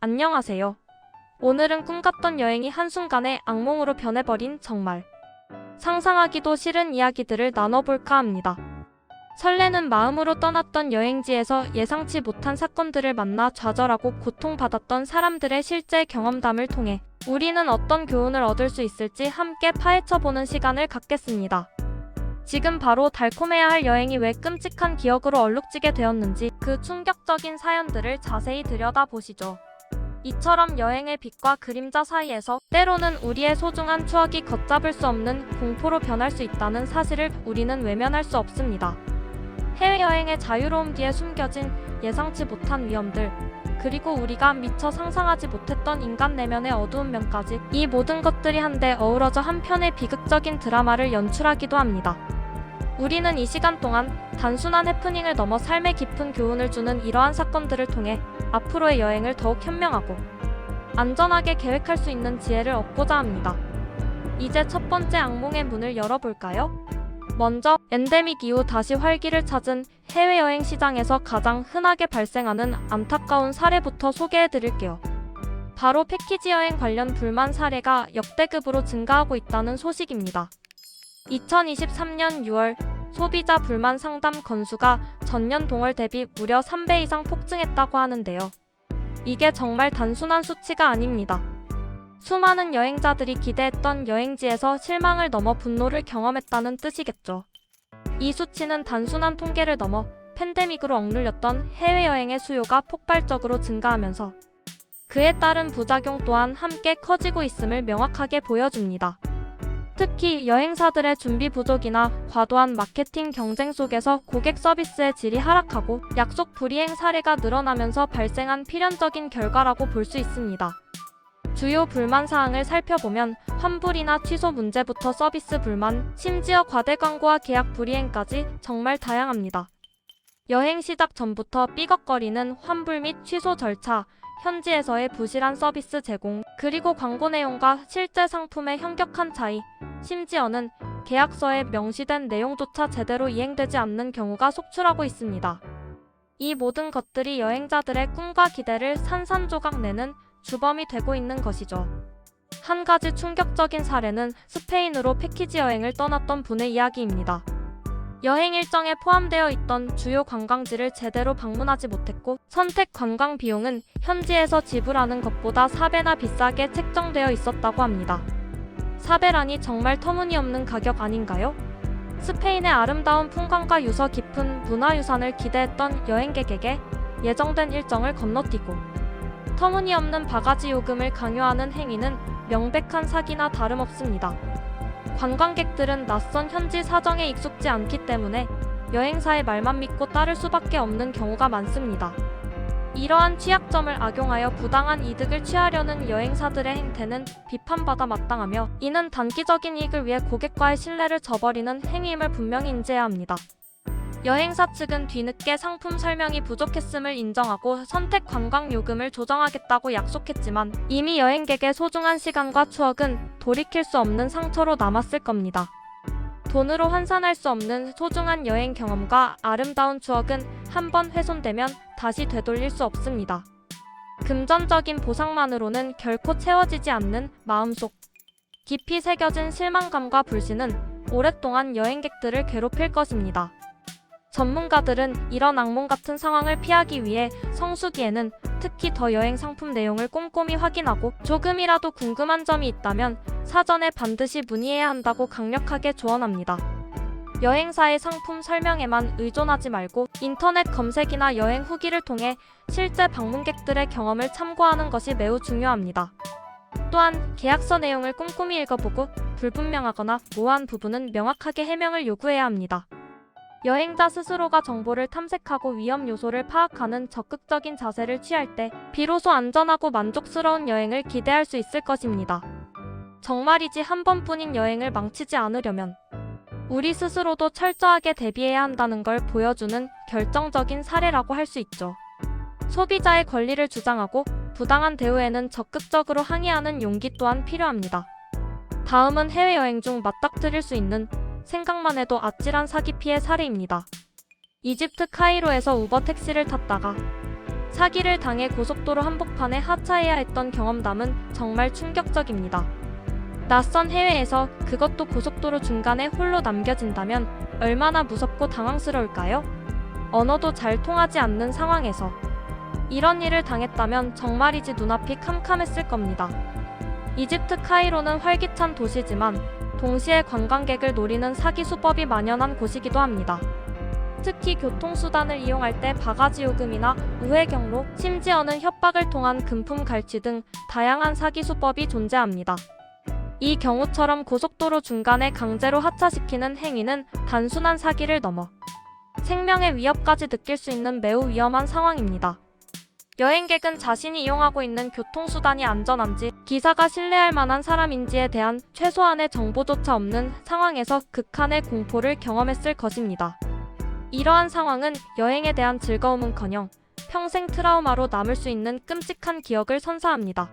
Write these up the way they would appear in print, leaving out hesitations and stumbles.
안녕하세요. 오늘은 꿈같던 여행이 한순간에 악몽으로 변해버린 정말 상상하기도 싫은 이야기들을 나눠볼까 합니다. 설레는 마음으로 떠났던 여행지에서 예상치 못한 사건들을 만나 좌절하고 고통받았던 사람들의 실제 경험담을 통해 우리는 어떤 교훈을 얻을 수 있을지 함께 파헤쳐보는 시간을 갖겠습니다. 지금 바로 달콤해야 할 여행이 왜 끔찍한 기억으로 얼룩지게 되었는지 그 충격적인 사연들을 자세히 들여다보시죠. 이처럼 여행의 빛과 그림자 사이에서 때로는 우리의 소중한 추억이 걷잡을 수 없는 공포로 변할 수 있다는 사실을 우리는 외면할 수 없습니다. 해외여행의 자유로움 뒤에 숨겨진 예상치 못한 위험들, 그리고 우리가 미처 상상하지 못했던 인간 내면의 어두운 면까지, 이 모든 것들이 한데 어우러져 한 편의 비극적인 드라마를 연출하기도 합니다. 우리는 이 시간 동안 단순한 해프닝을 넘어 삶의 깊은 교훈을 주는 이러한 사건들을 통해 앞으로의 여행을 더욱 현명하고 안전하게 계획할 수 있는 지혜를 얻고자 합니다. 이제 첫 번째 악몽의 문을 열어볼까요? 먼저 엔데믹 이후 다시 활기를 찾은 해외여행 시장에서 가장 흔하게 발생하는 안타까운 사례부터 소개해드릴게요. 바로 패키지 여행 관련 불만 사례가 역대급으로 증가하고 있다는 소식입니다. 2023년 6월 소비자 불만 상담 건수가 전년 동월 대비 무려 3배 이상 폭증했다고 하는데요. 이게 정말 단순한 수치가 아닙니다. 수많은 여행자들이 기대했던 여행지에서 실망을 넘어 분노를 경험했다는 뜻이겠죠. 이 수치는 단순한 통계를 넘어 팬데믹으로 억눌렸던 해외여행의 수요가 폭발적으로 증가하면서 그에 따른 부작용 또한 함께 커지고 있음을 명확하게 보여줍니다. 특히 여행사들의 준비 부족이나 과도한 마케팅 경쟁 속에서 고객 서비스의 질이 하락하고 약속 불이행 사례가 늘어나면서 발생한 필연적인 결과라고 볼 수 있습니다. 주요 불만 사항을 살펴보면 환불이나 취소 문제부터 서비스 불만, 심지어 과대 광고와 계약 불이행까지 정말 다양합니다. 여행 시작 전부터 삐걱거리는 환불 및 취소 절차, 현지에서의 부실한 서비스 제공, 그리고 광고 내용과 실제 상품의 현격한 차이, 심지어는 계약서에 명시된 내용조차 제대로 이행되지 않는 경우가 속출하고 있습니다. 이 모든 것들이 여행자들의 꿈과 기대를 산산조각 내는 주범이 되고 있는 것이죠. 한 가지 충격적인 사례는 스페인으로 패키지 여행을 떠났던 분의 이야기입니다. 여행 일정에 포함되어 있던 주요 관광지를 제대로 방문하지 못했고 선택 관광 비용은 현지에서 지불하는 것보다 4배나 비싸게 책정되어 있었다고 합니다. 4배라니 정말 터무니없는 가격 아닌가요? 스페인의 아름다운 풍광과 유서 깊은 문화유산을 기대했던 여행객에게 예정된 일정을 건너뛰고 터무니없는 바가지 요금을 강요하는 행위는 명백한 사기나 다름없습니다. 관광객들은 낯선 현지 사정에 익숙지 않기 때문에 여행사의 말만 믿고 따를 수밖에 없는 경우가 많습니다. 이러한 취약점을 악용하여 부당한 이득을 취하려는 여행사들의 행태는 비판받아 마땅하며 이는 단기적인 이익을 위해 고객과의 신뢰를 저버리는 행위임을 분명히 인지해야 합니다. 여행사 측은 뒤늦게 상품 설명이 부족했음을 인정하고 선택 관광 요금을 조정하겠다고 약속했지만 이미 여행객의 소중한 시간과 추억은 돌이킬 수 없는 상처로 남았을 겁니다. 돈으로 환산할 수 없는 소중한 여행 경험과 아름다운 추억은 한번 훼손되면 다시 되돌릴 수 없습니다. 금전적인 보상만으로는 결코 채워지지 않는 마음속 깊이 새겨진 실망감과 불신은 오랫동안 여행객들을 괴롭힐 것입니다. 전문가들은 이런 악몽 같은 상황을 피하기 위해 성수기에는 특히 더 여행 상품 내용을 꼼꼼히 확인하고 조금이라도 궁금한 점이 있다면 사전에 반드시 문의해야 한다고 강력하게 조언합니다. 여행사의 상품 설명에만 의존하지 말고 인터넷 검색이나 여행 후기를 통해 실제 방문객들의 경험을 참고하는 것이 매우 중요합니다. 또한 계약서 내용을 꼼꼼히 읽어보고 불분명하거나 모호한 부분은 명확하게 해명을 요구해야 합니다. 여행자 스스로가 정보를 탐색하고 위험 요소를 파악하는 적극적인 자세를 취할 때 비로소 안전하고 만족스러운 여행을 기대할 수 있을 것입니다. 정말이지 한 번뿐인 여행을 망치지 않으려면 우리 스스로도 철저하게 대비해야 한다는 걸 보여주는 결정적인 사례라고 할 수 있죠. 소비자의 권리를 주장하고 부당한 대우에는 적극적으로 항의하는 용기 또한 필요합니다. 다음은 해외여행 중 맞닥뜨릴 수 있는 생각만 해도 아찔한 사기 피해 사례입니다. 이집트 카이로에서 우버 택시를 탔다가 사기를 당해 고속도로 한복판에 하차해야 했던 경험담은 정말 충격적입니다. 낯선 해외에서 그것도 고속도로 중간에 홀로 남겨진다면 얼마나 무섭고 당황스러울까요? 언어도 잘 통하지 않는 상황에서 이런 일을 당했다면 정말이지 눈앞이 캄캄했을 겁니다. 이집트 카이로는 활기찬 도시지만 동시에 관광객을 노리는 사기 수법이 만연한 곳이기도 합니다. 특히 교통수단을 이용할 때 바가지 요금이나 우회 경로, 심지어는 협박을 통한 금품 갈취 등 다양한 사기 수법이 존재합니다. 이 경우처럼 고속도로 중간에 강제로 하차시키는 행위는 단순한 사기를 넘어 생명의 위협까지 느낄 수 있는 매우 위험한 상황입니다. 여행객은 자신이 이용하고 있는 교통수단이 안전한지, 기사가 신뢰할 만한 사람인지에 대한 최소한의 정보조차 없는 상황에서 극한의 공포를 경험했을 것입니다. 이러한 상황은 여행에 대한 즐거움은커녕 평생 트라우마로 남을 수 있는 끔찍한 기억을 선사합니다.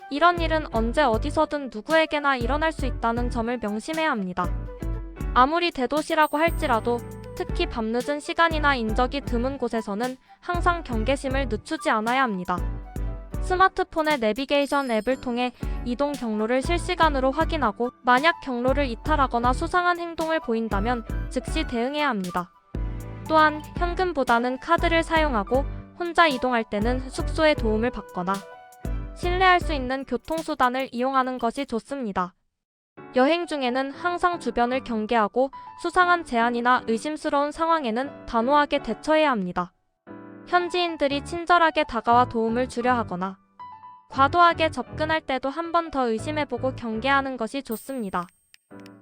이런 일은 언제 어디서든 누구에게나 일어날 수 있다는 점을 명심해야 합니다. 아무리 대도시라고 할지라도 특히 밤늦은 시간이나 인적이 드문 곳에서는 항상 경계심을 늦추지 않아야 합니다. 스마트폰의 내비게이션 앱을 통해 이동 경로를 실시간으로 확인하고 만약 경로를 이탈하거나 수상한 행동을 보인다면 즉시 대응해야 합니다. 또한 현금보다는 카드를 사용하고 혼자 이동할 때는 숙소의 도움을 받거나 신뢰할 수 있는 교통수단을 이용하는 것이 좋습니다. 여행 중에는 항상 주변을 경계하고 수상한 제안이나 의심스러운 상황에는 단호하게 대처해야 합니다. 현지인들이 친절하게 다가와 도움을 주려 하거나 과도하게 접근할 때도 한 번 더 의심해보고 경계하는 것이 좋습니다.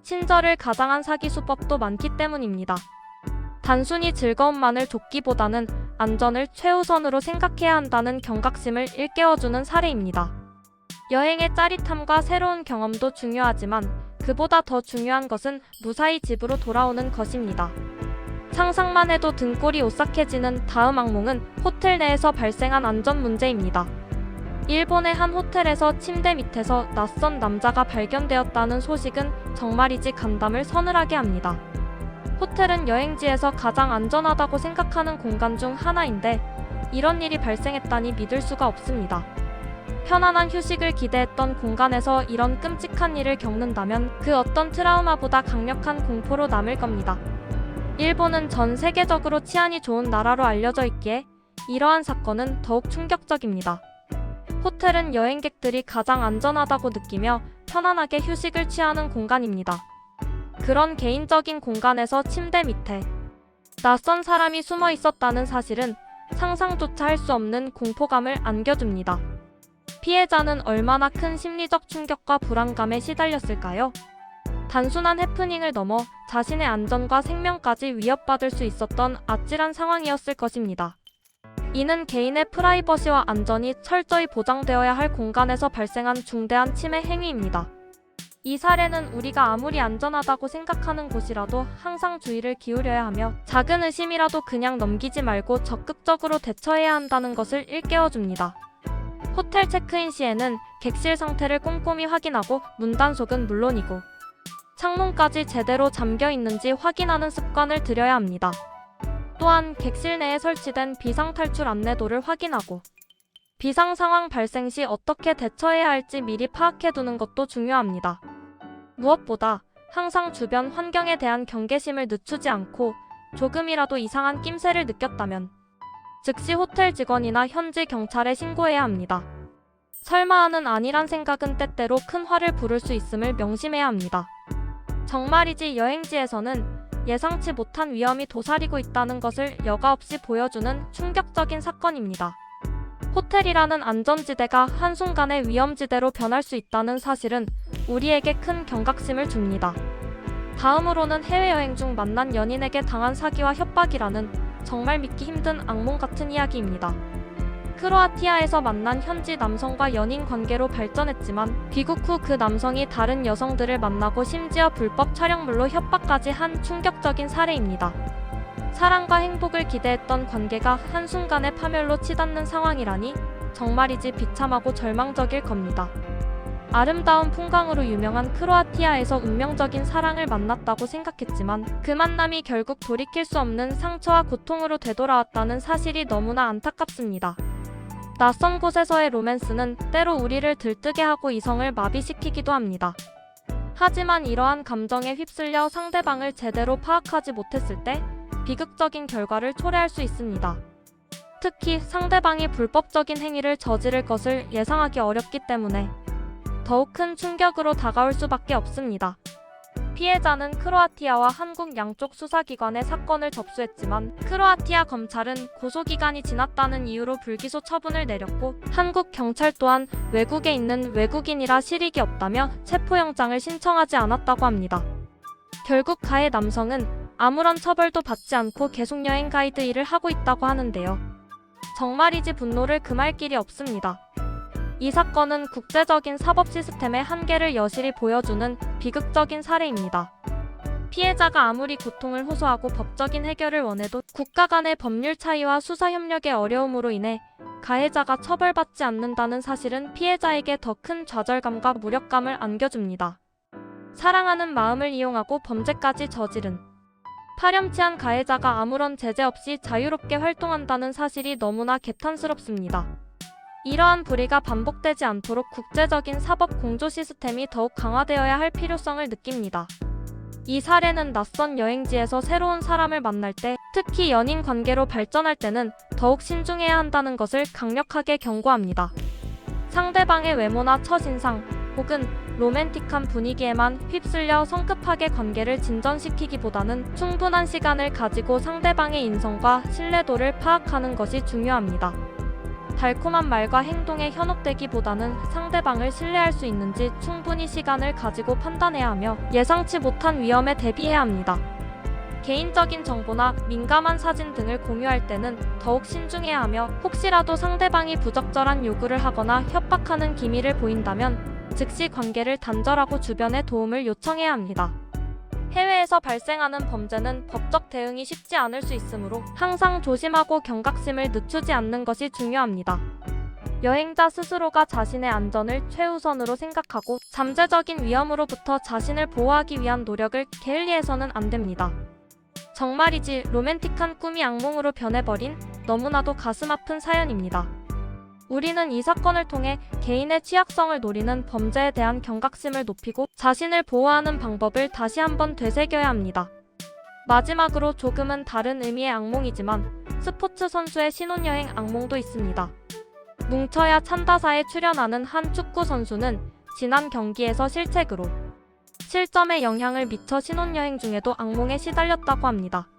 친절을 가장한 사기 수법도 많기 때문입니다. 단순히 즐거움만을 좇기보다는 안전을 최우선으로 생각해야 한다는 경각심을 일깨워주는 사례입니다. 여행의 짜릿함과 새로운 경험도 중요하지만 그보다 더 중요한 것은 무사히 집으로 돌아오는 것입니다. 상상만 해도 등골이 오싹해지는 다음 악몽은 호텔 내에서 발생한 안전 문제입니다. 일본의 한 호텔에서 침대 밑에서 낯선 남자가 발견되었다는 소식은 정말이지 간담을 서늘하게 합니다. 호텔은 여행지에서 가장 안전하다고 생각하는 공간 중 하나인데 이런 일이 발생했다니 믿을 수가 없습니다. 편안한 휴식을 기대했던 공간에서 이런 끔찍한 일을 겪는다면 그 어떤 트라우마보다 강력한 공포로 남을 겁니다. 일본은 전 세계적으로 치안이 좋은 나라로 알려져 있기에 이러한 사건은 더욱 충격적입니다. 호텔은 여행객들이 가장 안전하다고 느끼며 편안하게 휴식을 취하는 공간입니다. 그런 개인적인 공간에서 침대 밑에 낯선 사람이 숨어 있었다는 사실은 상상조차 할 수 없는 공포감을 안겨줍니다. 피해자는 얼마나 큰 심리적 충격과 불안감에 시달렸을까요? 단순한 해프닝을 넘어 자신의 안전과 생명까지 위협받을 수 있었던 아찔한 상황이었을 것입니다. 이는 개인의 프라이버시와 안전이 철저히 보장되어야 할 공간에서 발생한 중대한 침해 행위입니다. 이 사례는 우리가 아무리 안전하다고 생각하는 곳이라도 항상 주의를 기울여야 하며 작은 의심이라도 그냥 넘기지 말고 적극적으로 대처해야 한다는 것을 일깨워줍니다. 호텔 체크인 시에는 객실 상태를 꼼꼼히 확인하고 문단속은 물론이고 창문까지 제대로 잠겨 있는지 확인하는 습관을 들여야 합니다. 또한 객실 내에 설치된 비상탈출 안내도를 확인하고 비상 상황 발생 시 어떻게 대처해야 할지 미리 파악해두는 것도 중요합니다. 무엇보다 항상 주변 환경에 대한 경계심을 늦추지 않고 조금이라도 이상한 낌새를 느꼈다면 즉시 호텔 직원이나 현지 경찰에 신고해야 합니다. 설마 하는 아니란 생각은 때때로 큰 화를 부를 수 있음을 명심해야 합니다. 정말이지 여행지에서는 예상치 못한 위험이 도사리고 있다는 것을 여과 없이 보여주는 충격적인 사건입니다. 호텔이라는 안전지대가 한순간에 위험지대로 변할 수 있다는 사실은 우리에게 큰 경각심을 줍니다. 다음으로는 해외여행 중 만난 연인에게 당한 사기와 협박이라는 정말 믿기 힘든 악몽 같은 이야기입니다. 크로아티아에서 만난 현지 남성과 연인 관계로 발전했지만 귀국 후 그 남성이 다른 여성들을 만나고 심지어 불법 촬영물로 협박까지 한 충격적인 사례입니다. 사랑과 행복을 기대했던 관계가 한순간에 파멸로 치닫는 상황이라니 정말이지 비참하고 절망적일 겁니다. 아름다운 풍광으로 유명한 크로아티아에서 운명적인 사랑을 만났다고 생각했지만 그 만남이 결국 돌이킬 수 없는 상처와 고통으로 되돌아왔다는 사실이 너무나 안타깝습니다. 낯선 곳에서의 로맨스는 때로 우리를 들뜨게 하고 이성을 마비시키기도 합니다. 하지만 이러한 감정에 휩쓸려 상대방을 제대로 파악하지 못했을 때 비극적인 결과를 초래할 수 있습니다. 특히 상대방이 불법적인 행위를 저지를 것을 예상하기 어렵기 때문에 더욱 큰 충격으로 다가올 수밖에 없습니다. 피해자는 크로아티아와 한국 양쪽 수사기관에 사건을 접수했지만 크로아티아 검찰은 고소기간이 지났다는 이유로 불기소 처분을 내렸고 한국 경찰 또한 외국에 있는 외국인이라 실익이 없다며 체포영장을 신청하지 않았다고 합니다. 결국 가해 남성은 아무런 처벌도 받지 않고 계속 여행 가이드 일을 하고 있다고 하는데요. 정말이지 분노를 금할 길이 없습니다. 이 사건은 국제적인 사법 시스템의 한계를 여실히 보여주는 비극적인 사례입니다. 피해자가 아무리 고통을 호소하고 법적인 해결을 원해도 국가 간의 법률 차이와 수사 협력의 어려움으로 인해 가해자가 처벌받지 않는다는 사실은 피해자에게 더 큰 좌절감과 무력감을 안겨줍니다. 사랑하는 마음을 이용하고 범죄까지 저지른 파렴치한 가해자가 아무런 제재 없이 자유롭게 활동한다는 사실이 너무나 개탄스럽습니다. 이러한 불의가 반복되지 않도록 국제적인 사법 공조 시스템이 더욱 강화되어야 할 필요성을 느낍니다. 이 사례는 낯선 여행지에서 새로운 사람을 만날 때, 특히 연인 관계로 발전할 때는 더욱 신중해야 한다는 것을 강력하게 경고합니다. 상대방의 외모나 첫인상 혹은 로맨틱한 분위기에만 휩쓸려 성급하게 관계를 진전시키기보다는 충분한 시간을 가지고 상대방의 인성과 신뢰도를 파악하는 것이 중요합니다. 달콤한 말과 행동에 현혹되기보다는 상대방을 신뢰할 수 있는지 충분히 시간을 가지고 판단해야 하며 예상치 못한 위험에 대비해야 합니다. 개인적인 정보나 민감한 사진 등을 공유할 때는 더욱 신중해야 하며 혹시라도 상대방이 부적절한 요구를 하거나 협박하는 기미를 보인다면 즉시 관계를 단절하고 주변의 도움을 요청해야 합니다. 해외에서 발생하는 범죄는 법적 대응이 쉽지 않을 수 있으므로 항상 조심하고 경각심을 늦추지 않는 것이 중요합니다. 여행자 스스로가 자신의 안전을 최우선으로 생각하고 잠재적인 위험으로부터 자신을 보호하기 위한 노력을 게을리해서는 안 됩니다. 정말이지 로맨틱한 꿈이 악몽으로 변해버린 너무나도 가슴 아픈 사연입니다. 우리는 이 사건을 통해 개인의 취약성을 노리는 범죄에 대한 경각심을 높이고 자신을 보호하는 방법을 다시 한번 되새겨야 합니다. 마지막으로 조금은 다른 의미의 악몽이지만 스포츠 선수의 신혼여행 악몽도 있습니다. 뭉쳐야 찬다사에 출연하는 한 축구 선수는 지난 경기에서 실책으로 실점에 영향을 미쳐 신혼여행 중에도 악몽에 시달렸다고 합니다.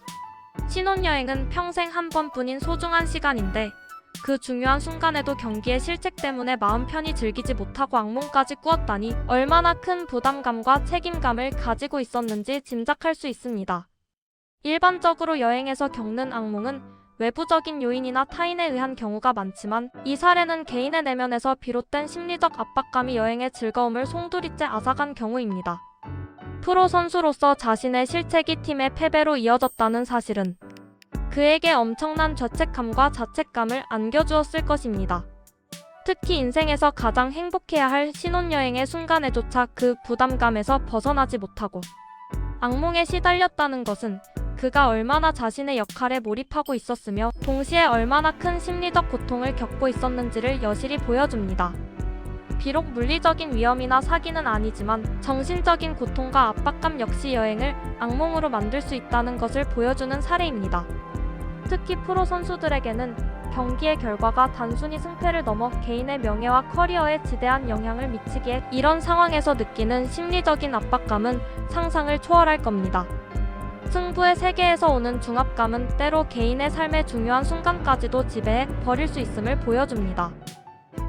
신혼여행은 평생 한 번뿐인 소중한 시간인데 그 중요한 순간에도 경기의 실책 때문에 마음 편히 즐기지 못하고 악몽까지 꾸었다니 얼마나 큰 부담감과 책임감을 가지고 있었는지 짐작할 수 있습니다. 일반적으로 여행에서 겪는 악몽은 외부적인 요인이나 타인에 의한 경우가 많지만 이 사례는 개인의 내면에서 비롯된 심리적 압박감이 여행의 즐거움을 송두리째 앗아간 경우입니다. 프로 선수로서 자신의 실책이 팀의 패배로 이어졌다는 사실은 그에게 엄청난 죄책감과 자책감을 안겨주었을 것입니다. 특히 인생에서 가장 행복해야 할 신혼여행의 순간에조차 그 부담감에서 벗어나지 못하고 악몽에 시달렸다는 것은 그가 얼마나 자신의 역할에 몰입하고 있었으며 동시에 얼마나 큰 심리적 고통을 겪고 있었는지를 여실히 보여줍니다. 비록 물리적인 위험이나 사기는 아니지만 정신적인 고통과 압박감 역시 여행을 악몽으로 만들 수 있다는 것을 보여주는 사례입니다. 특히 프로 선수들에게는 경기의 결과가 단순히 승패를 넘어 개인의 명예와 커리어에 지대한 영향을 미치기에 이런 상황에서 느끼는 심리적인 압박감은 상상을 초월할 겁니다. 승부의 세계에서 오는 중압감은 때로 개인의 삶의 중요한 순간까지도 지배해 버릴 수 있음을 보여줍니다.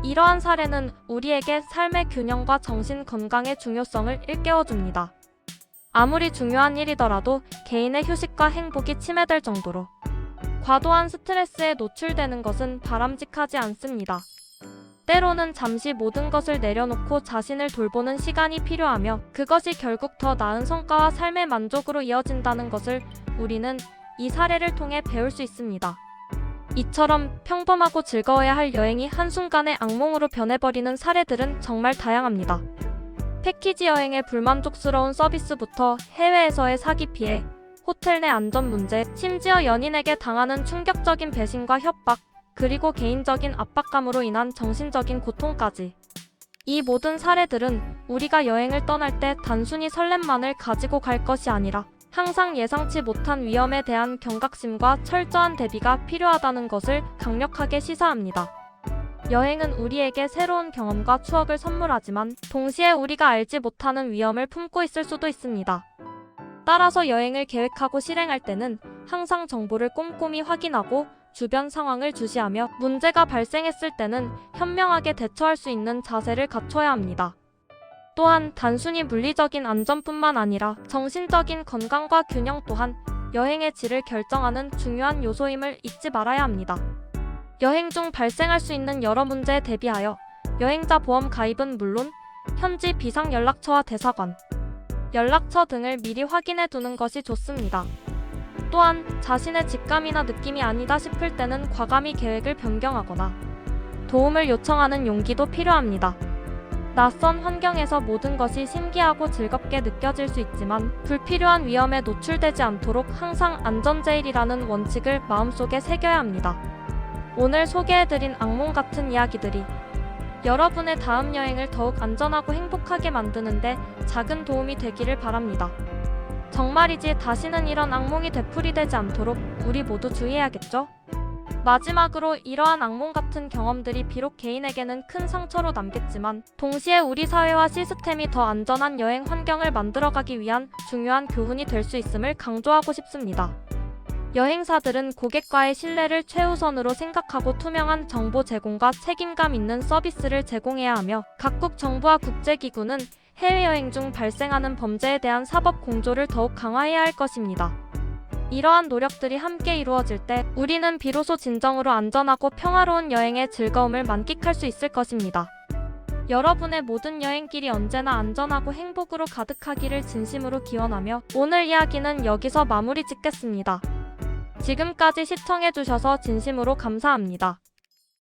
이러한 사례는 우리에게 삶의 균형과 정신 건강의 중요성을 일깨워줍니다. 아무리 중요한 일이더라도 개인의 휴식과 행복이 침해될 정도로 과도한 스트레스에 노출되는 것은 바람직하지 않습니다. 때로는 잠시 모든 것을 내려놓고 자신을 돌보는 시간이 필요하며 그것이 결국 더 나은 성과와 삶의 만족으로 이어진다는 것을 우리는 이 사례를 통해 배울 수 있습니다. 이처럼 평범하고 즐거워야 할 여행이 한순간에 악몽으로 변해버리는 사례들은 정말 다양합니다. 패키지 여행의 불만족스러운 서비스부터 해외에서의 사기 피해, 호텔 내 안전 문제, 심지어 연인에게 당하는 충격적인 배신과 협박, 그리고 개인적인 압박감으로 인한 정신적인 고통까지. 이 모든 사례들은 우리가 여행을 떠날 때 단순히 설렘만을 가지고 갈 것이 아니라 항상 예상치 못한 위험에 대한 경각심과 철저한 대비가 필요하다는 것을 강력하게 시사합니다. 여행은 우리에게 새로운 경험과 추억을 선물하지만 동시에 우리가 알지 못하는 위험을 품고 있을 수도 있습니다. 따라서 여행을 계획하고 실행할 때는 항상 정보를 꼼꼼히 확인하고 주변 상황을 주시하며 문제가 발생했을 때는 현명하게 대처할 수 있는 자세를 갖춰야 합니다. 또한 단순히 물리적인 안전뿐만 아니라 정신적인 건강과 균형 또한 여행의 질을 결정하는 중요한 요소임을 잊지 말아야 합니다. 여행 중 발생할 수 있는 여러 문제에 대비하여 여행자 보험 가입은 물론 현지 비상 연락처와 대사관, 연락처 등을 미리 확인해 두는 것이 좋습니다. 또한 자신의 직감이나 느낌이 아니다 싶을 때는 과감히 계획을 변경하거나 도움을 요청하는 용기도 필요합니다. 낯선 환경에서 모든 것이 신기하고 즐겁게 느껴질 수 있지만 불필요한 위험에 노출되지 않도록 항상 안전제일이라는 원칙을 마음속에 새겨야 합니다. 오늘 소개해드린 악몽 같은 이야기들이 여러분의 다음 여행을 더욱 안전하고 행복하게 만드는데 작은 도움이 되기를 바랍니다. 정말이지 다시는 이런 악몽이 되풀이되지 않도록 우리 모두 주의해야겠죠? 마지막으로 이러한 악몽 같은 경험들이 비록 개인에게는 큰 상처로 남겠지만 동시에 우리 사회와 시스템이 더 안전한 여행 환경을 만들어가기 위한 중요한 교훈이 될 수 있음을 강조하고 싶습니다. 여행사들은 고객과의 신뢰를 최우선으로 생각하고 투명한 정보 제공과 책임감 있는 서비스를 제공해야 하며 각국 정부와 국제기구는 해외여행 중 발생하는 범죄에 대한 사법 공조를 더욱 강화해야 할 것입니다. 이러한 노력들이 함께 이루어질 때 우리는 비로소 진정으로 안전하고 평화로운 여행의 즐거움을 만끽할 수 있을 것입니다. 여러분의 모든 여행길이 언제나 안전하고 행복으로 가득하기를 진심으로 기원하며 오늘 이야기는 여기서 마무리 짓겠습니다. 지금까지 시청해주셔서 진심으로 감사합니다.